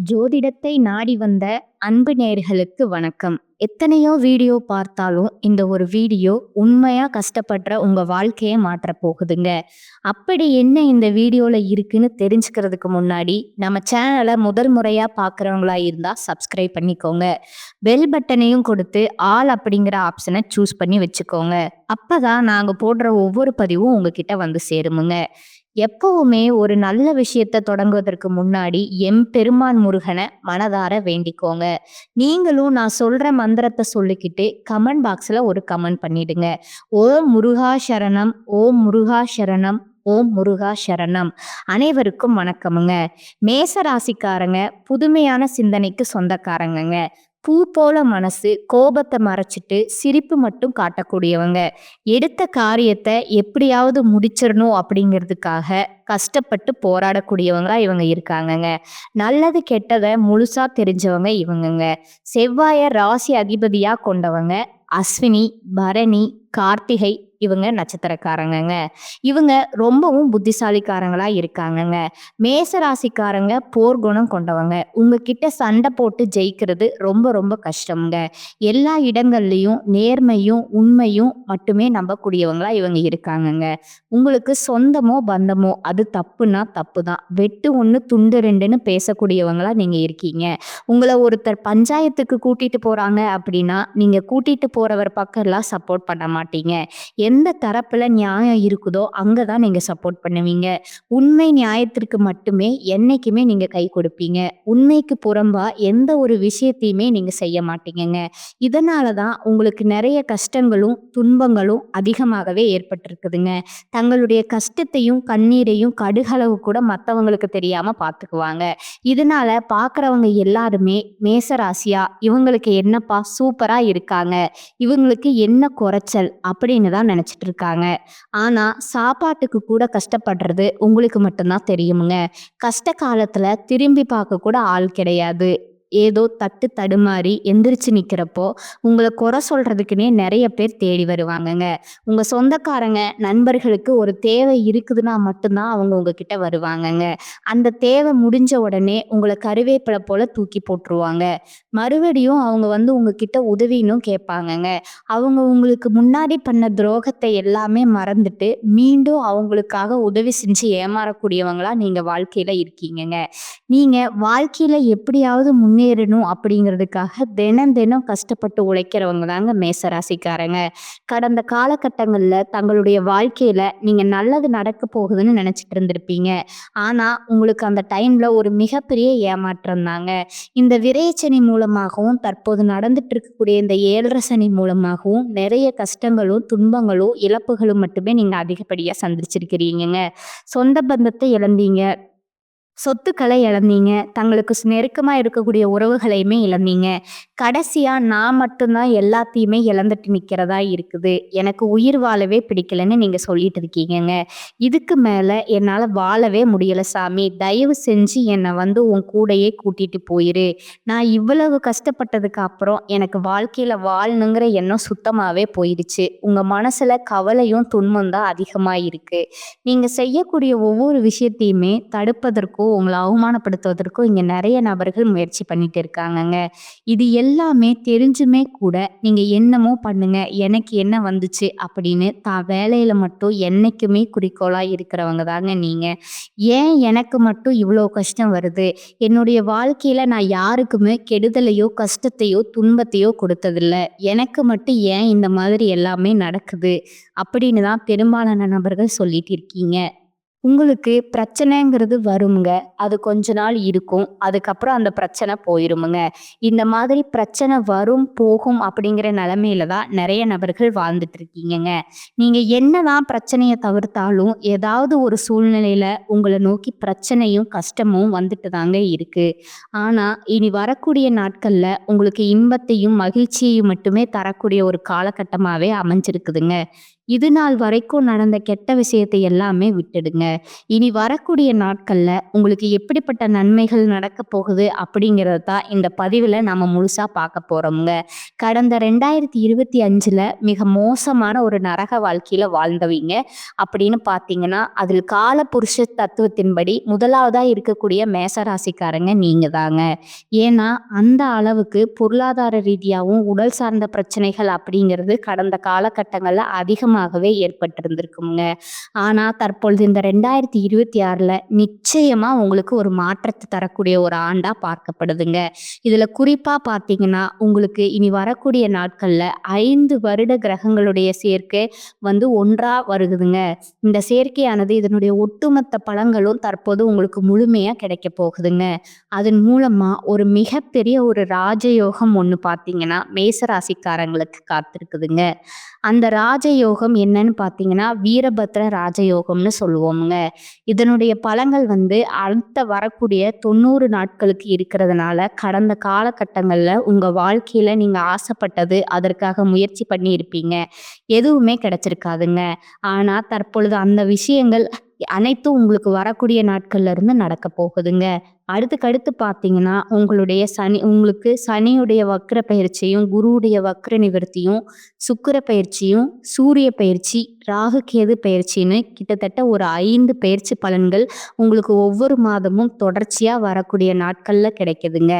ஜோதிடத்தை நாடி வந்த அன்பு நேயர்களுக்கு வணக்கம். எத்தனையோ வீடியோ பார்த்தாலும் இந்த ஒரு வீடியோ உண்மையா கஷ்டப்படுற உங்க வாழ்க்கையை மாற்றப் போகுதுங்க. அப்படி என்ன இந்த வீடியோல இருக்குன்னு தெரிஞ்சுக்கிறதுக்கு முன்னாடி நம்ம சேனலை முதல் முறையா பார்க்குறவங்களா இருந்தா சப்ஸ்கிரைப் பண்ணிக்கோங்க. பெல் பட்டனையும் கொடுத்து ஆல் அப்படிங்கிற ஆப்ஷனை சூஸ் பண்ணி வச்சுக்கோங்க. அப்பதான் நாங்க போடுற ஒவ்வொரு பதிவும் உங்ககிட்ட வந்து சேருமுங்க. எப்பவுமே ஒரு நல்ல விஷயத்த தொடங்குவதற்கு முன்னாடி எம்பெருமான் முருகனை மனதார வேண்டிக்கோங்க. நீங்களும் நான் சொல்ற மந்திரத்தை சொல்லிக்கிட்டு கமெண்ட் பாக்ஸ்ல ஒரு கமெண்ட் பண்ணிடுங்க. ஓம் முருகா சரணம், ஓம் முருகா சரணம், ஓம் முருகா சரணம். அனைவருக்கும் வணக்கமுங்க. மேச ராசிக்காரங்க புதுமையான சிந்தனைக்கு சொந்தக்காரங்கங்க. பூ போல மனசு, கோபத்தை மறைச்சிட்டு சிரிப்பு மட்டும் காட்டக்கூடியவங்க. எடுத்த காரியத்தை எப்படியாவது முடிச்சிடணும் அப்படிங்கிறதுக்காக கஷ்டப்பட்டு போராடக்கூடியவங்களா இவங்க இருக்காங்கங்க. நல்லது கெட்டதை முழுசா தெரிஞ்சவங்க இவங்கங்க. செவ்வாய ராசி அதிபதியா கொண்டவங்க அஸ்வினி, பரணி, கார்த்திகை இவங்க நட்சத்திரக்காரங்கங்க. இவங்க ரொம்பவும் புத்திசாலிக்காரங்களா இருக்காங்கங்க. மேச ராசிக்காரங்க போர்க்குணம் கொண்டவங்க. உங்ககிட்ட சண்டை போட்டு ஜெயிக்கிறது ரொம்ப ரொம்ப கஷ்டம்ங்க. எல்லா இடங்கள்லையும் நேர்மையும் உண்மையும் மட்டுமே நம்பக்கூடியவங்களா இவங்க இருக்காங்கங்க. உங்களுக்கு சொந்தமோ பந்தமோ அது தப்புனா தப்பு தான். வெட்டு ஒன்று துண்டு ரெண்டுன்னு பேசக்கூடியவங்களா நீங்க இருக்கீங்க. உங்களை ஒருத்தர் பஞ்சாயத்துக்கு கூட்டிட்டு போறாங்க அப்படின்னா நீங்க கூட்டிட்டு போறவர் பக்கம் எல்லாம் சப்போர்ட் பண்ண மாட்டீங்க. எந்த தரப்புல நியாயம் இருக்குதோ அங்கதான் நீங்க சப்போர்ட் பண்ணுவீங்க. உண்மை நியாயத்திற்கு மட்டுமே என்னைக்குமே நீங்க கை கொடுப்பீங்க. உண்மைக்கு புறம்பா எந்த ஒரு விஷயத்தையுமே நீங்க செய்ய மாட்டீங்கங்க. இதனாலதான் உங்களுக்கு நிறைய கஷ்டங்களும் துன்பங்களும் அதிகமாகவே ஏற்பட்டிருக்குதுங்க. தங்களுடைய கஷ்டத்தையும் கண்ணீரையும் கடுகளவு கூட மற்றவங்களுக்கு தெரியாம பார்த்துக்குவாங்க. இதனால பார்க்குறவங்க எல்லாருமே மேச ராசியா இவங்களுக்கு என்னப்பா சூப்பரா இருக்காங்க, இவங்களுக்கு என்ன குறைச்சல் அப்படின்னு தான் நினைச்சிட்டு இருக்காங்க. ஆனா சாப்பாட்டுக்கு கூட கஷ்டப்படுறது உங்களுக்கு மட்டும்தான் தெரியுமுங்க. கஷ்ட காலத்துல திரும்பி பார்க்க கூட ஆள் கிடையாது. ஏதோ தட்டு தடுமாறி எந்திரிச்சு நிக்கிறப்போ உங்களை குறை சொல்றதுக்குன்னே நிறைய பேர் தேடி வருவாங்கங்க. உங்க சொந்தக்காரங்க நண்பர்களுக்கு ஒரு தேவை இருக்குதுன்னா மட்டும்தான் அவங்க உங்ககிட்ட வருவாங்கங்க. அந்த தேவை முடிஞ்ச உடனே உங்களை கருவேப்பிலை போல தூக்கி போட்டுருவாங்க. மறுபடியும் அவங்க வந்து உங்ககிட்ட உதவினும் கேட்பாங்கங்க. அவங்க உங்களுக்கு முன்னாடி பண்ண துரோகத்தை எல்லாமே மறந்துட்டு மீண்டும் அவங்களுக்காக உதவி செஞ்சு ஏமாறக்கூடியவங்களா நீங்க வாழ்க்கையில இருக்கீங்கங்க. நீங்க வாழ்க்கையில எப்படியாவது முன்னேறணும் அப்படிங்கிறதுக்காக தினம் தினம் கஷ்டப்பட்டு உழைக்கிறவங்க தாங்க மேசராசிக்காரங்க. கடந்த காலகட்டங்கள்ல தங்களுடைய வாழ்க்கையில நீங்க நல்லது நடக்க போகுதுன்னு நினைச்சிட்டு இருந்திருப்பீங்க. ஆனா உங்களுக்கு அந்த டைம்ல ஒரு மிகப்பெரிய ஏமாற்றம் தாங்க. இந்த விரயச்சனி மூலமாகவும் தற்போது நடந்துட்டு இருக்கக்கூடிய இந்த 7.5 சனி மூலமாகவும் நிறைய கஷ்டங்களும் துன்பங்களும் இழப்புகளும் மட்டுமே நீங்க அதிகப்படியா சந்திச்சிருக்கிறீங்கங்க. சொந்த பந்தத்தை இழந்தீங்க, சொத்துக்களை இழந்தீங்க, தங்களுக்கு நெருக்கமா இருக்கக்கூடிய உறவுகளையுமே இழந்தீங்க. கடைசியா நான் மட்டும்தான் எல்லாத்தையுமே இழந்துட்டு நிக்கிறதா இருக்குது, எனக்கு உயிர் வாழவே பிடிக்கலன்னு நீங்க சொல்லிட்டு இருக்கீங்கங்க. இதுக்கு மேல என்னால வாழவே முடியல சாமி, தயவு செஞ்சு என்னை வந்து உன் கூடையே கூட்டிட்டு போயிரு. நான் இவ்வளவு கஷ்டப்பட்டதுக்கு அப்புறம் எனக்கு வாழ்க்கையில வாழணுங்கிற எண்ணம் சுத்தமாவே போயிடுச்சு. உங்க மனசுல கவலையும் துன்பம் தான் அதிகமா இருக்கு. நீங்க செய்யக்கூடிய ஒவ்வொரு விஷயத்தையுமே தடுப்பதற்கோ உங்களை அவமானப்படுத்துவதற்கோ இங்க நிறைய நபர்கள் முயற்சி பண்ணிட்டு இருக்காங்கங்க. இது எல்லாமே தெரிஞ்சுமே கூட நீங்க என்னமோ பண்ணுங்க, எனக்கு என்ன வந்துச்சு அப்படின்னு தான் வேலையில மட்டும் என்னைக்குமே குறிக்கோளா இருக்கிறவங்க தாங்க நீங்க. ஏன் எனக்கு மட்டும் இவ்வளோ கஷ்டம் வருது, என்னுடைய வாழ்க்கையில நான் யாருக்குமே கெடுதலையோ கஷ்டத்தையோ துன்பத்தையோ கொடுத்ததில்ல, எனக்கு மட்டும் ஏன் இந்த மாதிரி எல்லாமே நடக்குது அப்படின்னு தான் பெரும்பாலான நபர்கள் சொல்லிட்டு இருக்கீங்க. உங்களுக்கு பிரச்சனைங்கிறது வருங்க. அது கொஞ்ச நாள் இருக்கும். அதுக்கப்புறம் அந்த பிரச்சனை போயிருமுங்க. இந்த மாதிரி பிரச்சனை வரும், போகும் அப்படிங்கிற நிலைமையில தான் நிறைய நபர்கள் வாழ்ந்துட்டு இருக்கீங்கங்க. நீங்க என்னதான் பிரச்சனையை தவிர்த்தாலும் ஏதாவது ஒரு சூழ்நிலையில உங்களை நோக்கி பிரச்சனையும் கஷ்டமும் வந்துட்டு தாங்க இருக்கு. ஆனா இனி வரக்கூடிய நாட்கள்ல உங்களுக்கு இன்பத்தையும் மகிழ்ச்சியையும் மட்டுமே தரக்கூடிய ஒரு காலகட்டமாவே அமைஞ்சிருக்குதுங்க. இது நாள் வரைக்கும் நடந்த கெட்ட விஷயத்தை எல்லாமே விட்டுடுங்க. இனி வரக்கூடிய நாட்கள்ல உங்களுக்கு எப்படிப்பட்ட நன்மைகள் நடக்கப் போகுது அப்படிங்கிறத தான் இந்த பதிவுல நம்ம முழுசா பார்க்க போறோம்ங்க. கடந்த 2025ல மிக மோசமான ஒரு நரக வாழ்க்கையில வாழ்ந்தவீங்க அப்படின்னு பார்த்தீங்கன்னா, அதில் காலபுருஷ தத்துவத்தின்படி முதலாவதா இருக்கக்கூடிய மேசராசிக்காரங்க நீங்க தாங்க. ஏன்னா, அந்த அளவுக்கு பொருளாதார ரீதியாவும், உடல் சார்ந்த பிரச்சனைகள் அப்படிங்கிறது கடந்த காலகட்டங்கள்ல அதிகமாகவே ஏற்பட்டிருந்திருக்குங்க. ஆனா, தற்பொழுது இந்த 2026ல நிச்சயமா உங்களுக்கு ஒரு மாற்றத்த தரக்கூடிய ஒரு ஆண்டா பார்க்கப்படுதுங்க. இதுல குறிப்பா பார்த்தீங்கன்னா, உங்களுக்கு இனி வரக்கூடிய நாட்கள்ல 5 வருட கிரகங்களுடைய சேர்க்கை ஒன்றா வருகுதுங்க. இந்த சேர்க்கையானது இதனுடைய ஒட்டுமொத்த பலன்களும் தற்போது உங்களுக்கு முழுமையா கிடைக்கப் போகுதுங்க. அதன் மூலமா ஒரு மிகப்பெரிய ஒரு ராஜயோகம் ஒண்ணு பார்த்தீங்கன்னா, மேச ராசிக்காரங்களுக்கு காத்திருக்குதுங்க. அந்த ராஜயோகம் என்னன்னு பார்த்தீங்கன்னா, வீரபத்ர ராஜயோகம்னு சொல்லுவோம்ங்க. இதனுடைய பலன்கள் அடுத்த வரக்கூடிய 90 நாட்களுக்கு இருக்கிறதுனால, கடந்த காலகட்டங்கள்ல உங்க வாழ்க்கையில நீங்க ஆசைப்பட்டது, அதற்காக முயற்சி பண்ணியிருப்பீங்க. எதுவுமே கிடைச்சிருக்காதுங்க. ஆனா, தற்பொழுது அந்த விஷயங்கள் அனைத்தும் உங்களுக்கு வரக்கூடிய நாட்கள்ல இருந்து நடக்கப் போகுதுங்க. அடுத்துக்கடுத்து பார்த்தீங்கன்னா, உங்களுக்கு சனியுடைய வக்ர பயிற்சியும், குருவுடைய வக்ர நிவர்த்தியும், சுக்கிர பயிற்சியும், சூரிய பயிற்சி, ராகு கேது பயிற்சின்னு கிட்டத்தட்ட ஒரு 5 பயிற்சி பலன்கள் உங்களுக்கு ஒவ்வொரு மாதமும் தொடர்ச்சியா வரக்கூடிய நாட்கள்ல கிடைக்குதுங்க.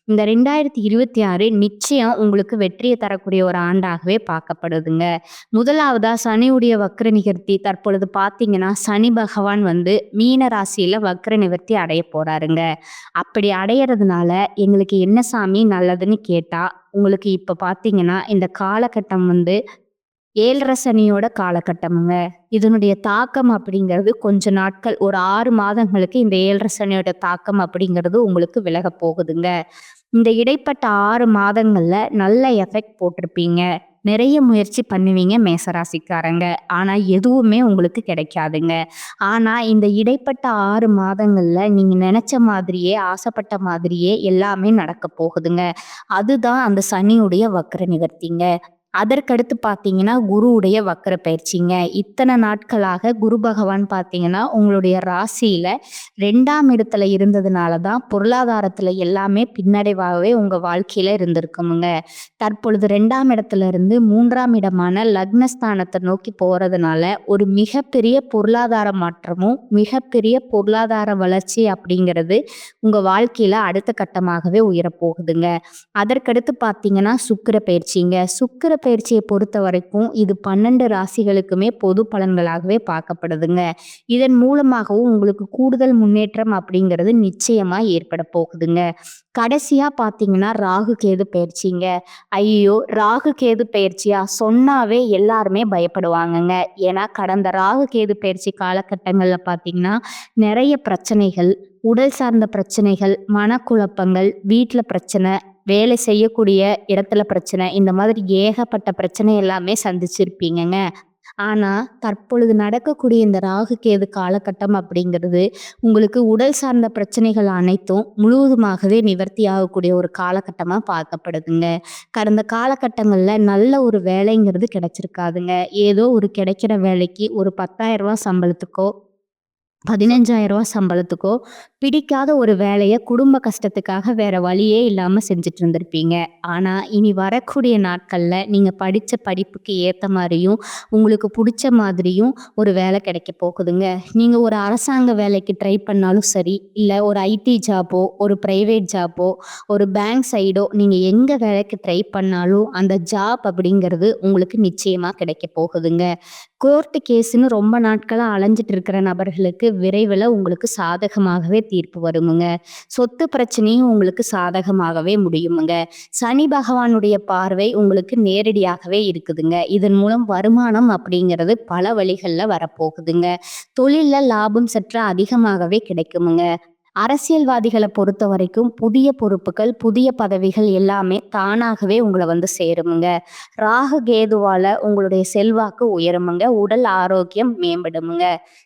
இந்த 2026 நிச்சயம் உங்களுக்கு வெற்றிய தரக்கூடிய ஒரு ஆண்டாகவே பார்க்கப்படுதுங்க. முதலாவதா சனியுடைய வக்ர நிவர்த்தி தற்பொழுது பார்த்தீங்கன்னா, சனி பகவான் மீன ராசியில வக்ர நிவர்த்தி அடைய போறாருங்க. அப்படி அடையறதுனால எங்களுக்கு என்ன சாமி நல்லதுன்னு கேட்டா, உங்களுக்கு இப்ப பார்த்தீங்கன்னா, இந்த காலகட்டம் 7 சனியோட காலகட்டம்ங்க. இதனுடைய தாக்கம் அப்படிங்கிறது கொஞ்ச நாட்கள் ஒரு 6 மாதங்களுக்கு இந்த 7 சனியோட தாக்கம் அப்படிங்கிறது உங்களுக்கு விலகப் போகுதுங்க. இந்த இடைப்பட்ட 6 மாதங்கள்ல நல்ல எஃபெக்ட் போட்டிருப்பீங்க. நிறைய முயற்சி பண்ணுவீங்க மேசராசிக்காரங்க. ஆனா எதுவுமே உங்களுக்கு கிடைக்காதுங்க. ஆனா இந்த இடைப்பட்ட 6 மாதங்கள்ல நீங்க நினைச்ச மாதிரியே, ஆசைப்பட்ட மாதிரியே எல்லாமே நடக்கப் போகுதுங்க. அதுதான் அந்த சனியுடைய வக்ர நிவர்த்திங்க. அதற்கடுத்து பார்த்தீங்கன்னா, குருவுடைய வக்ர பயிற்சிங்க. இத்தனை நாட்களாக குரு பகவான் பார்த்தீங்கன்னா, உங்களுடைய ராசியில 2ஆம் இடத்துல இருந்ததுனால தான் பொருளாதாரத்துல எல்லாமே பின்னடைவாகவே உங்க வாழ்க்கையில இருந்திருக்குமுங்க. தற்பொழுது 2ஆம் இடத்துல இருந்து 3ஆம் இடமான லக்னஸ்தானத்தை நோக்கி போறதுனால, ஒரு மிகப்பெரிய பொருளாதார மாற்றமும், மிகப்பெரிய பொருளாதார வளர்ச்சி அப்படிங்கிறது உங்க வாழ்க்கையில அடுத்த கட்டமாகவே உயரப்போகுதுங்க. அதற்கடுத்து பார்த்தீங்கன்னா, சுக்கிர பயிற்சிங்க. சுக்கிர பயிற்சியை பொறுத்த வரைக்கும் இது 12 ராசிகளுக்குமே பொது பலன்களாகவே பார்க்கப்படுதுங்க. இதன் மூலமாகவும் உங்களுக்கு கூடுதல் முன்னேற்றம் அப்படிங்கிறது நிச்சயமா ஏற்பட போகுதுங்க. கடைசியா பார்த்தீங்கன்னா, ராகு கேது பயிற்சிங்க. ஐயோ! ராகு கேது பயிற்சியா சொன்னாவே எல்லாருமே பயப்படுவாங்கங்க. ஏன்னா கடந்த ராகு கேது பயிற்சி காலகட்டங்கள்ல பார்த்தீங்கன்னா, நிறைய பிரச்சனைகள், உடல் சார்ந்த பிரச்சனைகள், மனக்குழப்பங்கள், வீட்ல பிரச்சனை, வேலை செய்யக்கூடிய இடத்துல பிரச்சனை, இந்த மாதிரி ஏகப்பட்ட பிரச்சனை எல்லாமே சந்திச்சிருப்பீங்கங்க. ஆனா, தற்பொழுது நடக்கக்கூடிய இந்த ராகு கேது காலகட்டம் அப்படிங்கிறது, உங்களுக்கு உடல் சார்ந்த பிரச்சனைகள் அனைத்தும் முழுவதுமாகவே நிவர்த்தி ஆகக்கூடிய ஒரு காலகட்டமா பார்க்கப்படுதுங்க. கடந்த காலகட்டங்கள்ல நல்ல ஒரு வேலைங்கிறது கிடைச்சிருக்காதுங்க. ஏதோ ஒரு கிடைக்கிற வேலைக்கு ஒரு ரூ. 10,000 சம்பளத்துக்கோ, ரூ. 15,000 சம்பளத்துக்கோ பிடிக்காத ஒரு வேலைய குடும்ப கஷ்டத்துக்காக வேற வழியே இல்லாம செஞ்சுட்டு இருந்திருப்பீங்க. ஆனா, இனி வரக்கூடிய நாட்கள்ல நீங்க படிச்ச படிப்புக்கு ஏத்த மாரியும், உங்களுக்கு புடிச்ச மாதிரியும் ஒரு வேலை கிடைக்க போகுதுங்க. நீங்க ஒரு அரசாங்க வேலைக்கு ட்ரை பண்ணாலும் சரி, இல்ல ஒரு ஐடி ஜாப்போ, ஒரு பிரைவேட் ஜாப்போ, ஒரு பேங்க் சைடோ நீங்க எங்க வேலைக்கு ட்ரை பண்ணாலும் அந்த ஜாப் அப்படிங்கிறது உங்களுக்கு நிச்சயமா கிடைக்க போகுதுங்க. கோர்ட்டு கேஸ்ன்னு ரொம்ப நாட்களா அலைஞ்சிட்டு இருக்கிற நபர்களுக்கு விரைவில் உங்களுக்கு சாதகமாகவே தீர்ப்பு வருமுங்க. சொத்து பிரச்சனையும் உங்களுக்கு சாதகமாகவே முடியுமுங்க. சனி பகவானுடைய பார்வை உங்களுக்கு நேரடியாகவே இருக்குதுங்க. இதன் மூலம் வருமானம் அப்படிங்கிறது பல வழிகளில் வரப்போகுதுங்க. தொழில்ல லாபம் சற்று அதிகமாகவே கிடைக்குமுங்க. அரசியல்வாதிகளை பொறுத்த வரைக்கும் புதிய பொறுப்புகள், புதிய பதவிகள் எல்லாமே தானாகவே உங்களை சேருமுங்க. ராகு கேதுவால உங்களுடைய செல்வாக்கு உயருமுங்க. உடல் ஆரோக்கியம் மேம்படுமுங்க.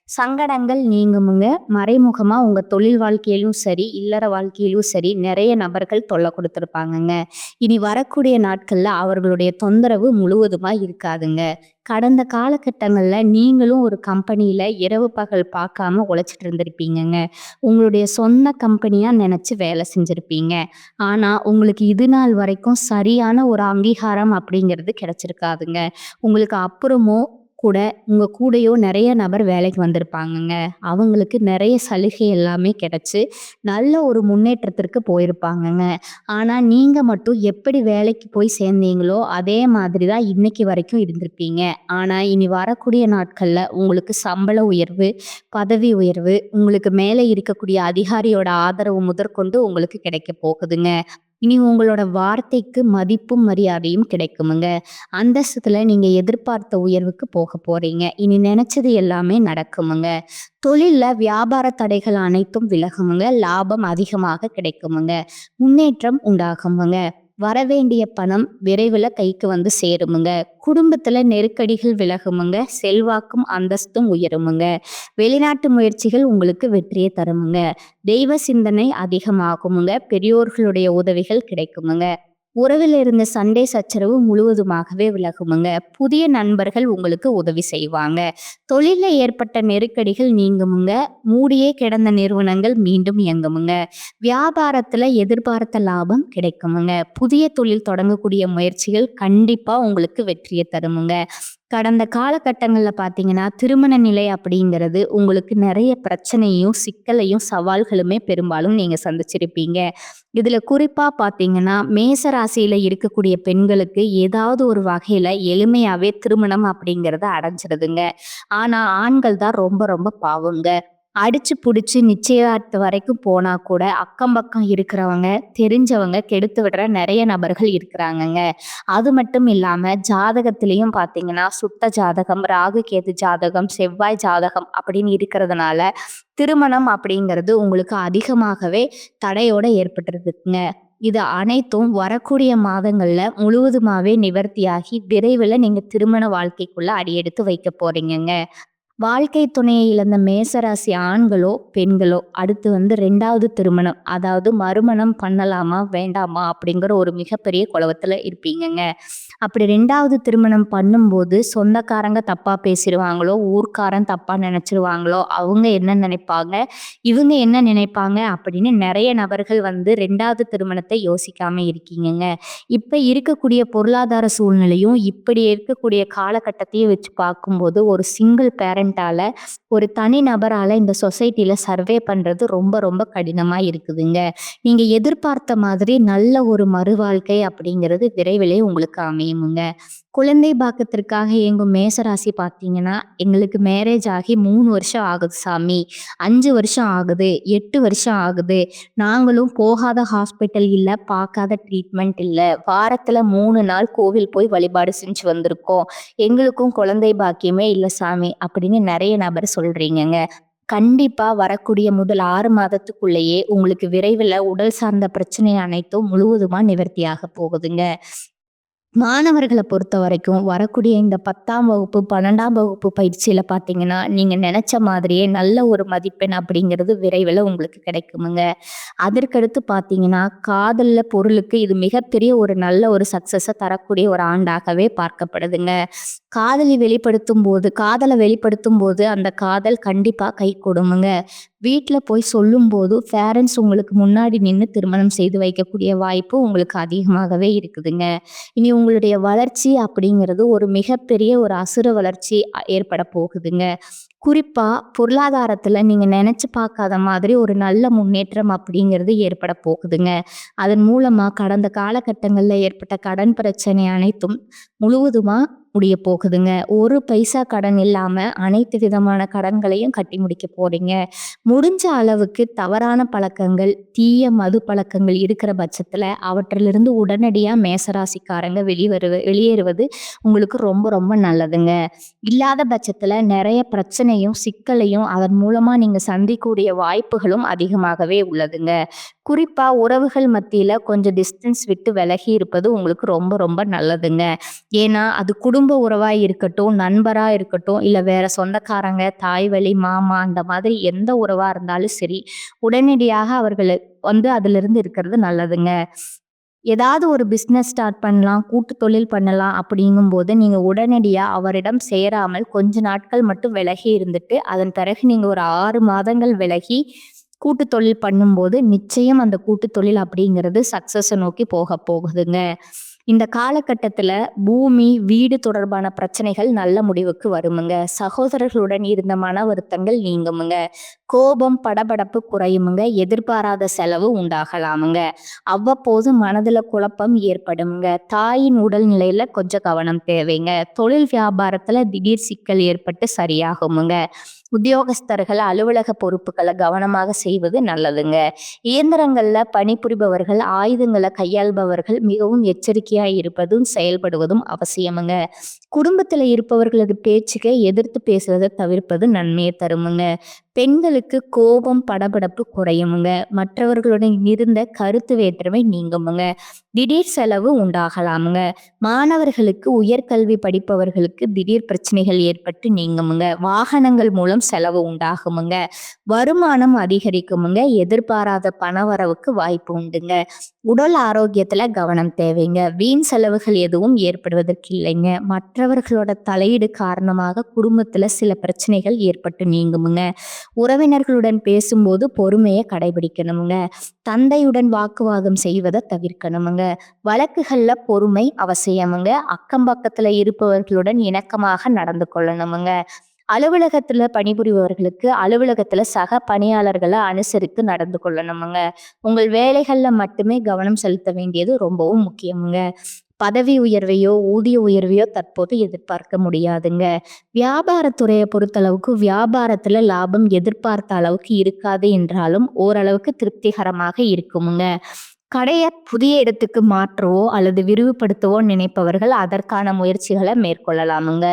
சங்கடங்கள் நீங்குமுங்க. மறைமுகமா உங்க தொழில் வாழ்க்கையிலும் சரி, இல்லற வாழ்க்கையிலும் சரி நிறைய நபர்கள் தொல்லை கொடுத்துருப்பாங்கங்க. இனி வரக்கூடிய நாட்கள்ல அவர்களுடைய தொந்தரவு முழுவதுமா இருக்காதுங்க. கடந்த காலகட்டங்கள்ல நீங்களும் ஒரு கம்பெனியில இரவு பகல் பார்க்காம உழைச்சிட்டு இருந்திருப்பீங்கங்க. உங்களுடைய சொந்த கம்பெனியா நெனச்சு வேலை செஞ்சிருப்பீங்க. ஆனா, உங்களுக்கு இது நாள் வரைக்கும் சரியான ஒரு அங்கீகாரம் அப்படிங்கிறது கிடைச்சிருக்காதுங்க. உங்களுக்கு அப்புறமும் கூட உங்க கூடயோ நெறைய நபர் வேலைக்கு வந்திருப்பாங்கங்க. அவங்களுக்கு நெறைய சலுகை எல்லாமே கிடைச்சு, நல்ல ஒரு முன்னேற்றத்திற்கு போயிருப்பாங்கங்க. ஆனா, நீங்க மட்டும் எப்படி வேலைக்கு போய் சேர்ந்தீங்களோ, அதே மாதிரி தான் இன்னைக்கு வரைக்கும் இருந்திருப்பீங்க. ஆனா, இனி வரக்கூடிய நாட்கள்ல உங்களுக்கு சம்பள உயர்வு, பதவி உயர்வு, உங்களுக்கு மேல இருக்கக்கூடிய அதிகாரியோட ஆதரவு முதற்கொண்டு உங்களுக்கு கிடைக்க போகுதுங்க. இனி உங்களோட வார்த்தைக்கு மதிப்பும், மரியாதையும் கிடைக்குமுங்க. அந்தஸ்துல நீங்க எதிர்பார்த்த உயர்வுக்கு போறீங்க. இனி நெனச்சது எல்லாமே நடக்குமுங்க. தொழில்ல வியாபார தடைகள் அனைத்தும் விலகுமுங்க. லாபம் அதிகமாக கிடைக்குமுங்க. முன்னேற்றம் உண்டாகுமுங்க. வரவேண்டிய பணம் விரைவில கைக்கு வந்து சேருமுங்க. குடும்பத்துல நெருக்கடிகள் விலகுமுங்க. செல்வாக்கும், அந்தஸ்தும் உயருமுங்க. வெளிநாட்டு முயற்சிகள் உங்களுக்கு வெற்றியை தருமுங்க. தெய்வ சிந்தனை அதிகமாகுமுங்க. பெரியோர்களுடைய உதவிகள் கிடைக்குமுங்க. உறவில் இருந்த சண்டை சச்சரவு முழுவதுமாகவே விலகுமுங்க. புதிய நண்பர்கள் உங்களுக்கு உதவி செய்வாங்க. தொழில்ல ஏற்பட்ட நெருக்கடிகள் நீங்குமுங்க. மூடியே கிடந்த நிறுவனங்கள் மீண்டும் இயங்குமுங்க. வியாபாரத்துல எதிர்பார்த்த லாபம் கிடைக்குமுங்க. புதிய தொழில் தொடங்கக்கூடிய முயற்சிகள் கண்டிப்பா உங்களுக்கு வெற்றியை தருமுங்க. கடந்த காலகட்டங்கள்ல பார்த்தீங்கன்னா, திருமண நிலை அப்படிங்கிறது உங்களுக்கு நெறைய பிரச்சனையும், சிக்கலையும், சவால்களுமே பெரும்பாலும் நீங்க சந்திச்சிருப்பீங்க. இதுல குறிப்பா பார்த்தீங்கன்னா, மேச ராசியில இருக்கக்கூடிய பெண்களுக்கு ஏதாவது ஒரு வகையில எளிமையாவே திருமணம் அப்படிங்கிறது அடைஞ்சிருதுங்க. ஆனா, ஆண்கள் தான் ரொம்ப ரொம்ப பாவங்க. அடிச்சு புடிச்சு நிச்சயதார்த்தம் வரைக்கும் போனா கூட, அக்கம் பக்கம் இருக்கிறவங்க, தெரிஞ்சவங்க கெடுத்து விடுற நெறைய நபர்கள் இருக்கிறாங்கங்க. அது மட்டும் இல்லாம ஜாதகத்திலயும் பார்த்தீங்கன்னா, சுத்த ஜாதகம், ராகு கேது ஜாதகம், செவ்வாய் ஜாதகம் அப்படின்னு இருக்கிறதுனால, திருமணம் அப்படிங்கிறது உங்களுக்கு அதிகமாகவே தடையோட ஏற்பட்டுருதுங்க. இது அனைத்தும் வரக்கூடிய மாதங்கள்ல முழுவதுமாவே நிவர்த்தியாகி, விரைவில நீங்க திருமண வாழ்க்கைக்குள்ள அடியெடுத்து வைக்க போறீங்கங்க. வாழ்க்கை துணையை இழந்த மேசராசி ஆண்களோ, பெண்களோ அடுத்து வந்து 2வது திருமணம், அதாவது மறுமணம் பண்ணலாமா? வேண்டாமா? அப்படிங்கிற ஒரு மிகப்பெரிய குழப்பத்துல இருப்பீங்கங்க. அப்படி 2வது திருமணம் பண்ணும்போது சொந்தக்காரங்க தப்பா பேசிருவாங்களோ, ஊர்க்காரன் தப்பா நினைச்சிருவாங்களோ, அவங்க என்ன நினைப்பாங்க? இவங்க என்ன நினைப்பாங்க? அப்படின்னு நெறைய நபர்கள் வந்து 2வது திருமணத்தை யோசிக்காம இருக்கீங்கங்க. இப்ப இருக்கக்கூடிய பொருளாதார சூழ்நிலையும், இப்படி இருக்கக்கூடிய காலகட்டத்தையும் வச்சு பார்க்கும்போது, ஒரு சிங்கிள் பேரண்டால, ஒரு தனி நபரால இந்த சொசைட்டில சர்வே பண்றது ரொம்ப ரொம்ப கடினமா இருக்குதுங்க. நீங்க எதிர்பார்த்த மாதிரி நல்ல ஒரு மறுவாழ்க்கை அப்படிங்கிறது விரைவிலே உங்களுக்கு அமையுமுங்க. குழந்தை பாக்கியத்திற்காக இயங்கும் மேசராசி பார்த்தீங்கன்னா, எங்களுக்கு மேரேஜ் ஆகி 3 வருஷம் ஆகுது சாமி, 5 வருஷம் ஆகுது, 8 வருஷம் ஆகுது. நாங்களும் போகாத ஹாஸ்பிட்டல் இல்ல, பார்க்காத ட்ரீட்மெண்ட் இல்ல. வாரத்துல 3 நாள் கோவில் போய் வழிபாடு செஞ்சு வந்திருக்கோம். எங்களுக்கும் குழந்தை பாக்கியமே இல்ல சாமி அப்படின்னு நெறைய நபர் சொல்றீங்கங்க. கண்டிப்பா வரக்கூடிய முதல் 6 மாதத்துக்குள்ளேயே உங்களுக்கு விரைவில உடல் சார்ந்த பிரச்சனை அனைத்தும் முழுவதுமா நிவர்த்தியாக போகுதுங்க. மாணவர்கள பொறுத்தவரைக்கும் வரக்கூடிய இந்த 10ஆம் வகுப்பு, 12ஆம் வகுப்பு பயிற்சியில பார்த்தீங்கன்னா, நீங்க நெனச்ச மாதிரியே நல்ல ஒரு மதிப்பெண் அப்படிங்கிறது விரைவில உங்களுக்கு கிடைக்குமுங்க. அதற்கடுத்து பார்த்தீங்கன்னா, காதல்ல பொருளுக்கு இது மிகப்பெரிய ஒரு நல்ல ஒரு சக்சஸ தரக்கூடிய ஒரு ஆண்டாகவே பார்க்கப்படுதுங்க. காதல வெளிப்படுத்தும்போது அந்த காதல் கண்டிப்பா கைகூடுமுங்க. வீட்ல போய் சொல்லும்போது பேரண்ட்ஸ் உங்களுக்கு முன்னாடி நின்னு திருமணம் செய்து வைக்கக்கூடிய வாய்ப்பு உங்களுக்கு அதிகமாகவே இருக்குதுங்க. இனி உங்களுடைய வளர்ச்சி அப்படிங்கிறது ஒரு மிகப்பெரிய ஒரு அசுர வளர்ச்சி ஏற்பட போகுதுங்க. குறிப்பா பொருளாதாரத்துல நீங்க நெனச்சு பார்க்காத மாதிரி ஒரு நல்ல முன்னேற்றம் அப்படிங்கிறது ஏற்பட போகுதுங்க. அதன் மூலமா கடந்த காலகட்டங்கள்ல ஏற்பட்ட கடன் பிரச்சனை அனைத்தும் முழுவதுமா முடிய போகுதுங்க. ஒரு பைசா கடன் இல்லாம அனைத்து விதமான கடன்களையும் கட்டி முடிக்க போறீங்க. முடிஞ்ச அளவுக்கு தவறான பழக்கங்கள், தீய மது பழக்கங்கள் இருக்கிற பட்சத்துல அவற்றிலிருந்து உடனடியா மேசராசிக்காரங்க வெளியேறுவது உங்களுக்கு ரொம்ப ரொம்ப நல்லதுங்க. இல்லாத பட்சத்துல நெறைய பிரச்சனையும், சிக்கலையும் அதன் மூலமா நீங்க சந்திக்கக்கூடிய வாய்ப்புகளும் அதிகமாகவே உள்ளதுங்க. குறிப்பா உறவுகள் மத்தியில கொஞ்சம் டிஸ்டன்ஸ் விட்டு விலகி இருப்பது உங்களுக்கு ரொம்ப ரொம்ப நல்லதுங்க. ஏன்னா, அது குடும்ப உறவா இருக்கட்டும், நண்பரா இருக்கட்டும், இல்ல வேற சொந்தக்காரங்க, தாய் வழி, மாமா அந்த மாதிரி எந்த உறவா இருந்தாலும் சரி, உடனடியாக அவர்கள வந்து அதிலிருந்து இருக்கிறது நல்லதுங்க. ஏதாவது ஒரு பிஸ்னஸ் ஸ்டார்ட் பண்ணலாம், கூட்டு தொழில் பண்ணலாம் அப்படிங்கும்போது, நீங்க உடனடியா அவரிடம் சேராமல் கொஞ்ச நாட்கள் மட்டும் விலகி இருந்துட்டு, அதன் பிறகு நீங்க ஒரு 6 மாதங்கள் விலகி கூட்டு தொழில் பண்ணும்போது, நிச்சயம் அந்த கூட்டு தொழில் அப்படிங்கிறது சக்சஸ நோக்கி போகுதுங்க. இந்த காலகட்டத்துல பூமி, வீடு தொடர்பான பிரச்சனைகள் நல்ல முடிவுக்கு வருமுங்க. சகோதரர்களுடன் இருந்த மன வருத்தங்கள் நீங்குமுங்க. கோபம், படபடப்பு குறையுமுங்க. எதிர்பாராத செலவு உண்டாகலாமுங்க. அவ்வப்போது மனதுல குழப்பம் ஏற்படுமுங்க. தாயின் உடல்நிலையில கொஞ்சம் கவனம் தேவைங்க. தொழில் வியாபாரத்துல திடீர் சிக்கல் ஏற்பட்டு சரியாகுமுங்க. உத்தியோகஸ்தர்கள் அலுவலக பொறுப்புகளை கவனமாக செய்வது நல்லதுங்க. இயந்திரங்கள்ல பணிபுரிபவர்கள், ஆயுதங்களை கையாள்பவர்கள் மிகவும் எச்சரிக்கையா இருப்பதும் செயல்படுவதும் அவசியமுங்க. குடும்பத்துல இருப்பவர்களது பேச்சுக்கு எதிர்த்து பேசுவதை தவிர்ப்பது நன்மையை தருமுங்க. பெண்களுக்கு கோபம், படபடப்பு குறையுமுங்க. மற்றவர்களுடன் இருந்த கருத்து வேற்றுமை நீங்குமுங்க. திடீர் செலவு உண்டாகலாமுங்க. மாணவர்களுக்கு, உயர்கல்வி படிப்பவர்களுக்கு திடீர் பிரச்சனைகள் ஏற்பட்டு நீங்குமுங்க. வாகனங்கள் மூலம் செலவு உண்டாகுமுங்க. வருமானம் அதிகரிக்குமுங்க. எதிர்பாராத பணவரவுக்கு வாய்ப்பு உண்டுங்க. உடல் ஆரோக்கியத்துல கவனம் தேவைங்க. வீண் செலவுகள் எதுவும் ஏற்படுவதற்கு இல்லைங்க. மற்றவர்களோட தலையீடு காரணமாக குடும்பத்துல சில பிரச்சனைகள் ஏற்பட்டு நீங்குமுங்க. உறவினர்களுடன் பேசும்போது பொறுமையை கடைபிடிக்கணுமுங்க. தந்தையுடன் வாக்குவாதம் செய்வதை தவிர்க்கணுமுங்க. வழக்குகள்ல பொறுமை அவசியமுங்க. அக்கம் பக்கத்துல இருப்பவர்களுடன் இணக்கமாக நடந்து கொள்ளணுமுங்க. அலுவலகத்துல பணிபுரிபவர்களுக்கு அலுவலகத்துல சக பணியாளர்களை அனுசரித்து நடந்து கொள்ளணுமுங்க. உங்கள் வேலைகள்ல மட்டுமே கவனம் செலுத்த வேண்டியது ரொம்பவும் முக்கியமுங்க. பதவி உயர்வையோ, ஊதிய உயர்வையோ தற்போது எதிர்பார்க்க முடியாதுங்க. வியாபாரத்துறையை பொறுத்தளவுக்கு வியாபாரத்துல லாபம் எதிர்பார்த்த அளவுக்கு இருக்காது என்றாலும் ஓரளவுக்கு திருப்திகரமாக இருக்குமுங்க. கடைய புதிய இடத்துக்கு மாற்றவோ அல்லது விரிவுபடுத்தவோ நினைப்பவர்கள் அதற்கான முயற்சிகளை மேற்கொள்ளலாமுங்க.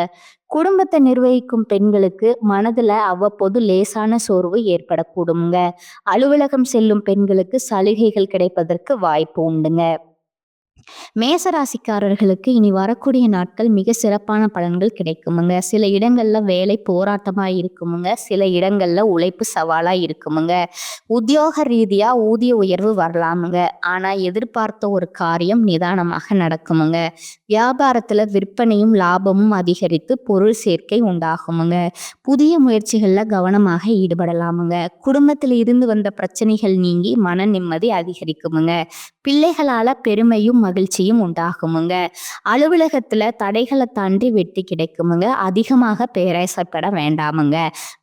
குடும்பத்தை நிர்வகிக்கும் பெண்களுக்கு மனதுல அவ்வப்போது லேசான சோர்வு ஏற்படக்கூடுங்க. அலுவலகம் செல்லும் பெண்களுக்கு சலுகைகள் கிடைப்பதற்கு வாய்ப்பு உண்டுங்க. மேசராசிக்காரர்களுக்கு இனி வரக்கூடிய நாட்கள் மிக சிறப்பான பலன்கள் கிடைக்குமுங்க. சில இடங்கள்ல வேலை போராட்டமா இருக்குமுங்க. சில இடங்கள்ல உழைப்பு சவாலா இருக்குமுங்க. உத்தியோக ரீதியா ஊதிய உயர்வு வரலாமுங்க. ஆனா எதிர்பார்த்த ஒரு காரியம் நிதானமாக நடக்குமுங்க. வியாபாரத்துல விற்பனையும் லாபமும் அதிகரித்து பொருள் சேர்க்கை உண்டாகுமுங்க. புதிய முயற்சிகள்ல கவனமாக ஈடுபடலாமுங்க. குடும்பத்தில் இருந்து வந்த பிரச்சனைகள் நீங்கி மன நிம்மதி அதிகரிக்குமுங்க. பிள்ளைகளால பெருமையும் மகிழ்ச்சியும் உண்டாகுமுங்க. அலுவலகத்துல தடைகளை தாண்டி வெற்றி கிடைக்குமுங்க. அதிகமாக பேராசைப்பட வேண்டாமுங்க.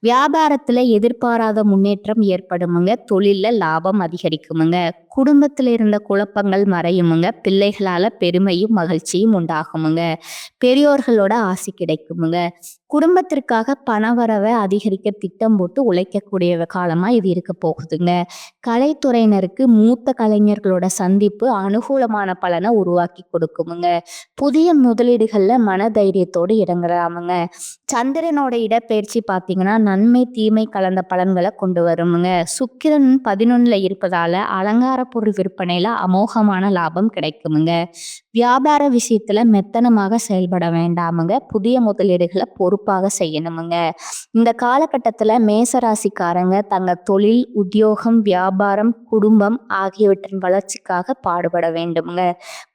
வியாபாரத்துல எதிர்பாராத முன்னேற்றம் ஏற்படுமுங்க. தொழில்ல லாபம் அதிகரிக்குமுங்க. குடும்பத்துல இருந்த குழப்பங்கள் மறையுமுங்க. பிள்ளைகளால பெருமையும் மகிழ்ச்சியும் உண்டாகுமுங்க. பெரியோர்களோட ஆசி கிடைக்குமுங்க. குடும்பத்திற்காக பணவரவை அதிகரிக்க திட்டம் போட்டு உழைக்கக்கூடிய காலமா இது இருக்க போகுதுங்க. கலைத்துறையினருக்கு மூத்த கலைஞர்களோட சந்திப்பு அனுகூலமான பலனை உருவாக்கி கொடுக்குமுங்க. புதிய முதலீடுகள்ல மன தைரியத்தோடு இறங்கலாமுங்க. சந்திரனோட இடப்பெயர்ச்சி பார்த்தீங்கன்னா நன்மை தீமை கலந்த பலன்களை கொண்டு வருமுங்க. சுக்கிரன் 11ல இருப்பதால அலங்கார பொருள் விற்பனையில அமோகமான லாபம் கிடைக்குமுங்க. வியாபார விஷயத்துல மெத்தனமாக செயல்பட வேண்டாமுங்க. புதிய முதலீடுகளை பொறுப்பாக செய்யணுமுங்க. இந்த காலகட்டத்துல மேசராசிக்காரங்க தங்க தொழில், உத்தியோகம், வியாபாரம், குடும்பம் ஆகியவற்றின் வளர்ச்சிக்காக பாடுபட வேண்டுமுங்க.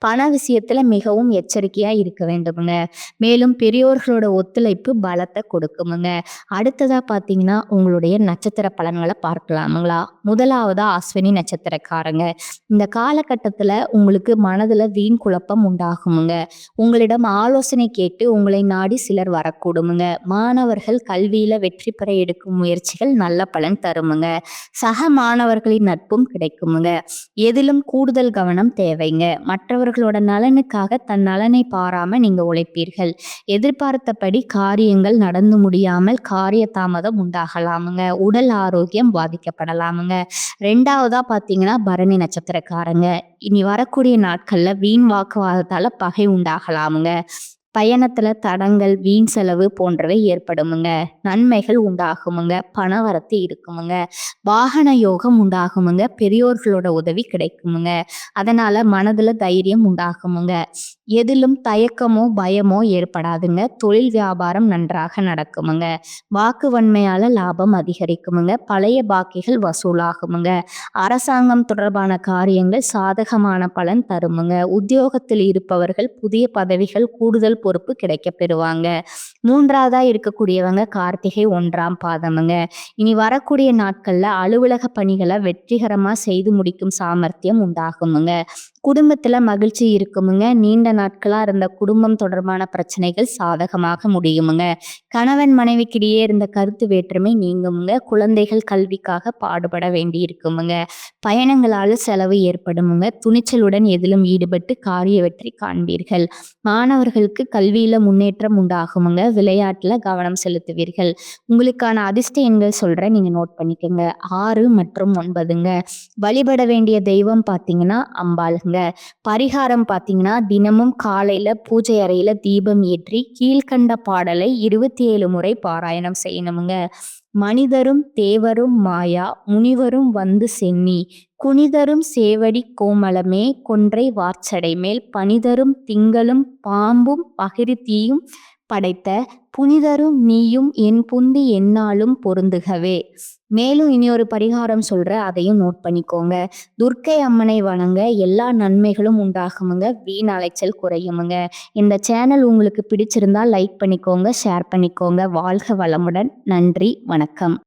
பண விஷயத்துல மிகவும் எச்சரிக்கையா இருக்க வேண்டுமுங்க. மேலும் பெரியோர்களோட ஒத்துழைப்பு பலத்தை கொடுக்குமுங்க. அடுத்ததா பாத்தீங்கன்னா உங்களுடைய நட்சத்திர பலன்களை பார்க்கலாமுங்களா. முதலாவதா அஸ்வினி நட்சத்திரக்காரங்க. இந்த காலகட்டத்துல உங்களுக்கு மனதுல வீண் குழப்பம் உண்டாகுமுங்க. உங்களிடம் ஆலோசனை கேட்டு உங்களை நாடி சிலர் வரக்கூடுமுங்க. மாணவர்கள் கல்வியில வெற்றி பெற எடுக்கும் முயற்சிகள் நல்ல பலன் தருமுங்க. சக மாணவர்களின் நட்பும் கிடைக்குமுங்க. எதிலும் கூடுதல் கவனம் தேவைங்க. மற்றவர்களோட நலனுக்காக தன் நலனை பாராம நீங்க உழைப்பீர்கள். எதிர்பார்த்தபடி காரியங்கள் நடந்து முடியாமல் காரிய தாமதம் உண்டாகலாமுங்க. உடல் ஆரோக்கியம் பாதிக்கப்படலாமுங்க. ரெண்டாவதா பாத்தீங்கன்னா பரணி நட்சத்திரக்காரங்க. இனி வரக்கூடிய நாட்கள்ல வீண் வாக்குவாதத்தால பகை உண்டாகலாமுங்க. பயணத்துல தடங்கள், வீண் செலவு போன்றவை ஏற்படுமுங்க. நன்மைகள் உண்டாகுமுங்க. பணவரத்து இருக்குமுங்க. வாகன யோகம் உண்டாகுமுங்க. பெரியோர்களோட உதவி கிடைக்குமுங்க. அதனால மனதுல தைரியம் உண்டாகுமுங்க. எதிலும் தயக்கமோ பயமோ ஏற்படாதுங்க. தொழில் வியாபாரம் நன்றாக நடக்குமுங்க. வாக்கு வன்மையால லாபம் அதிகரிக்குமுங்க. பழைய பாக்கிகள் வசூலாகுமுங்க. அரசாங்கம் தொடர்பான காரியங்கள் சாதகமான பலன் தருமுங்க. உத்தியோகத்தில் இருப்பவர்கள் புதிய பதவிகள் கூடுதல் பொறுப்பு கிடைக்கப் பெறுவாங்க. 3வதா இருக்கக்கூடியவங்க கார்த்திகை 1ஆம் பாதமுங்க. இனி வரக்கூடிய நாட்கள்ல அலுவலக பணிகளை வெற்றிகரமா செய்து முடிக்கும் சாமர்த்தியம் உண்டாகுமுங்க. குடும்பத்துல மகிழ்ச்சி இருக்குமுங்க. நீண்ட நாட்களா இருந்த குடும்பம் தொடர்பான பிரச்சனைகள் சாதகமாக முடியுமுங்க. கணவன் மனைவிக்கிடையே இருந்த கருத்து வேற்றுமை நீங்குமுங்க. குழந்தைகள் கல்விக்காக பாடுபட வேண்டி இருக்குமுங்க. பயணங்களால செலவு ஏற்படுமுங்க. துணிச்சலுடன் எதிலும் ஈடுபட்டு காரிய வெற்றி காண்பீர்கள். மாணவர்களுக்கு கல்வியில முன்னேற்றம் உண்டாகுமுங்க. விளையாட்டுல கவனம் செலுத்துவீர்கள். உங்களுக்கான அதிர்ஷ்ட எண்கள் சொல்றேன், நீங்க நோட் பண்ணிக்கோங்க. 6 மற்றும் 9ங்க. வழிபட வேண்டிய தெய்வம் பார்த்தீங்கன்னா அம்பாளுங்க. பரிகாரம் பார்த்தீங்கன்னா தினமும் காலையில பூஜை அறையில தீபம் ஏற்றி கீழ்கண்ட பாடலை 27 முறை பாராயணம் செய்யணுமுங்க. மனிதரும் தேவரும் மாயா முனிவரும் வந்து சென்னி குனிதரும் சேவடி கோமளமே கொன்றை வார்ச்சடை மேல் பனிதரும் திங்களும் பாம்பும் பகிர்தீயும் படைத்த புனிதரும் நீயும் என் புந்தி எந்நாளும் பொருந்துகவே. மேலும் இனி ஒரு பரிகாரம் சொல்ற, அதையும் நோட் பண்ணிக்கோங்க. துர்க்கை அம்மனை வணங்க எல்லா நன்மைகளும் உண்டாகுமுங்க. வீண் அலைச்சல் குறையுமுங்க. இந்த சேனல் உங்களுக்கு பிடிச்சிருந்தா லைக் பண்ணிக்கோங்க, ஷேர் பண்ணிக்கோங்க. வாழ்க வளமுடன். நன்றி, வணக்கம்.